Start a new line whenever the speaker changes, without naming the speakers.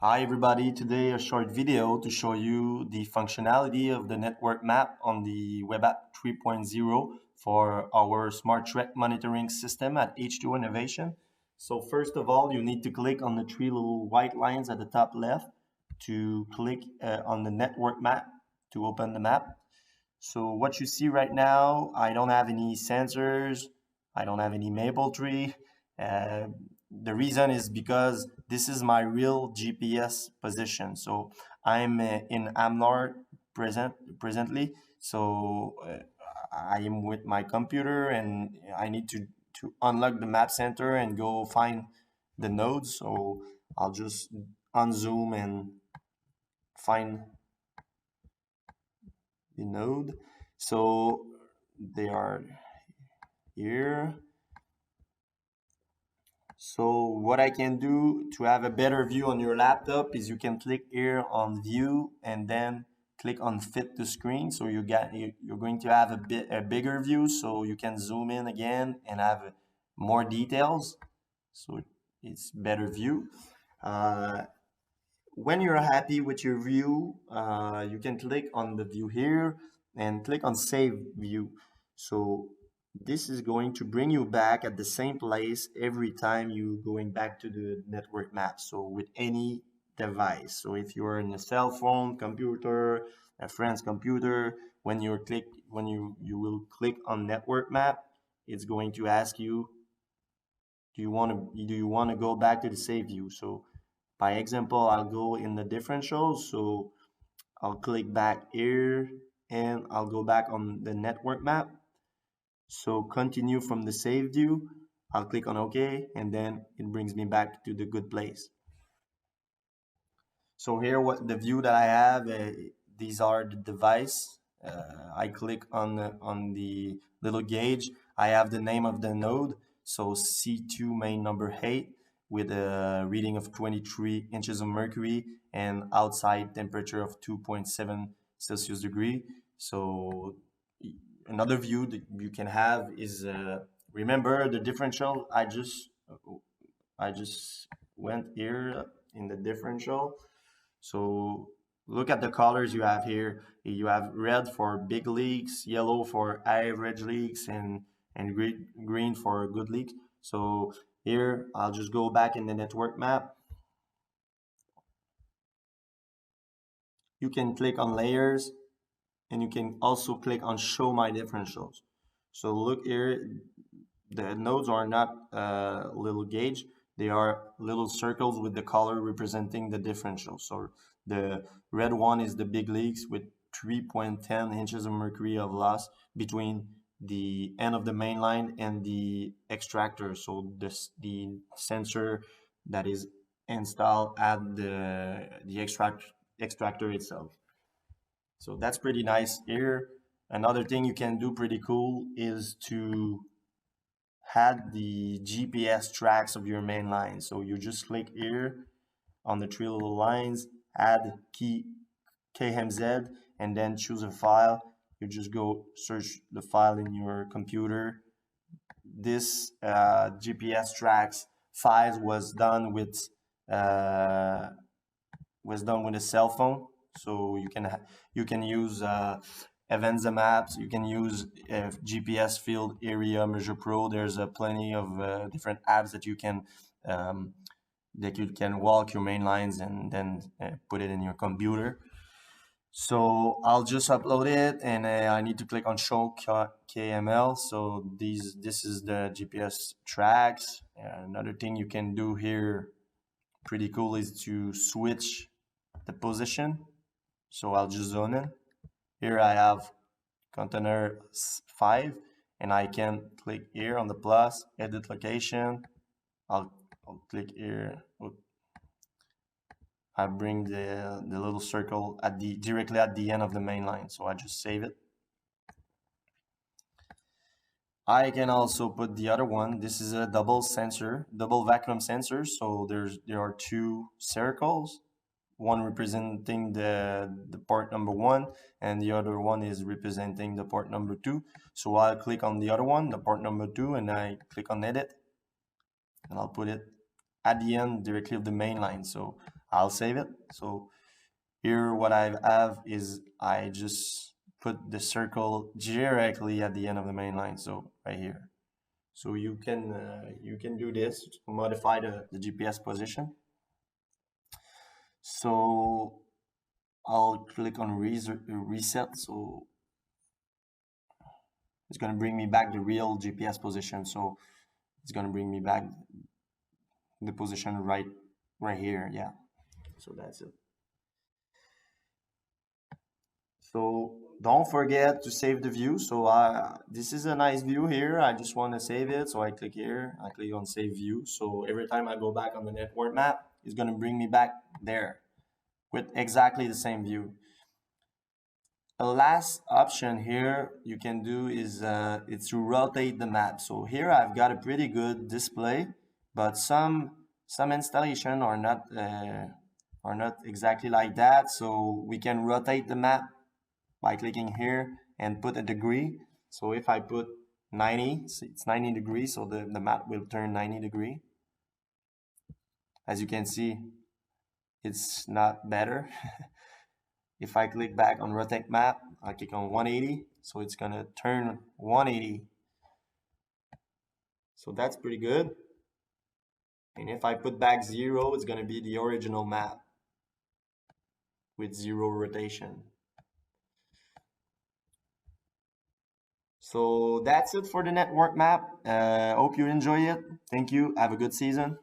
Hi everybody, today a short video to show you the functionality of the network map on the Webapp 3.0 for our Smartrek monitoring system at H2O Innovation. So first of all, you need to click on the three little white lines at the top left to click on the network map to open the map. So what you see right now, I don't have any sensors, I don't have any maple tree. Uh, the reason is because this is my real GPS position. So I'm in Amnor presently. So I am with my computer and I need to unlock the map center and go find the nodes. So I'll just unzoom and find the node. So they are here. So what I can do to have a better view on your laptop is you can click here on view and then click on fit to screen. So you're going to have a bigger view, so you can zoom in again and have more details. So it's better view. When you're happy with your view, you can click on the view here and click on save view. So this is going to bring you back at the same place every time you going back to the network map. So with any device. So if you're in a cell phone, computer, a friend's computer, when you will click on network map, it's going to ask you, do you want to go back to the save view? So by example, I'll go in the differentials. So I'll click back here and I'll go back on the network map. So continue from the save view. I'll click on OK and then it brings me back to the good place. So here, what the view that I have, these are the device. I click on the little gauge. I have the name of the node. So C2 main number 8 with a reading of 23 inches of mercury and outside temperature of 2.7 Celsius degree. So another view that you can have is remember the differential. I just went here in the differential. So look at the colors you have here. You have red for big leaks, yellow for average leaks, and green for good leak. So here, I'll just go back in the network map. You can click on layers and you can also click on show my differentials. So look here, the nodes are not little gauge, they are little circles with the color representing the differential. So the red one is the big leaks with 3.10 inches of mercury of loss between the end of the main line and the extractor. So the sensor that is installed at the extractor itself. So that's pretty nice here. Another thing you can do pretty cool is to add the GPS tracks of your main line. So you just click here on the three little lines, add key KMZ, and then choose a file. You just go search the file in your computer. This GPS tracks files was done with a cell phone. So you can use Avenza maps. You can use GPS field area measure pro. There's plenty of different apps that you can walk your main lines and then put it in your computer. So I'll just upload it, and I need to click on show KML. So this is the GPS tracks. Another thing you can do here, pretty cool, is to switch the position. So I'll just zone in. Here I have container 5, and I can click here on the plus, edit location. I'll click here. I bring the little circle directly at the end of the main line. So I just save it. I can also put the other one. This is a double vacuum sensor. So there are two circles, one representing the port number 1 and the other one is representing the port number 2. So I'll click on the other one, the port number 2, and I click on edit, and I'll put it at the end directly of the main line. So I'll save it. So here what I have is I just put the circle directly at the end of the main line, so right here. So you can do this to modify the GPS position. So I'll click on reset. So it's gonna bring me back the real GPS position. So it's gonna bring me back the position right here. Yeah. So that's it. So don't forget to save the view. So this is a nice view here. I just want to save it. So I click here, I click on save view. So every time I go back on the network map, it's going to bring me back there with exactly the same view. The last option here you can do is it's to rotate the map. So here I've got a pretty good display, but some installation are not exactly like that. So we can rotate the map by clicking here and put a degree. So if I put 90, it's 90 degrees, so the map will turn 90 degree. As you can see, it's not better. If I click back on rotate map, I click on 180, so it's gonna turn 180. So that's pretty good. And if I put back 0, it's gonna be the original map with 0 rotation. So that's it for the network map. Hope you enjoy it. Thank you. Have a good season.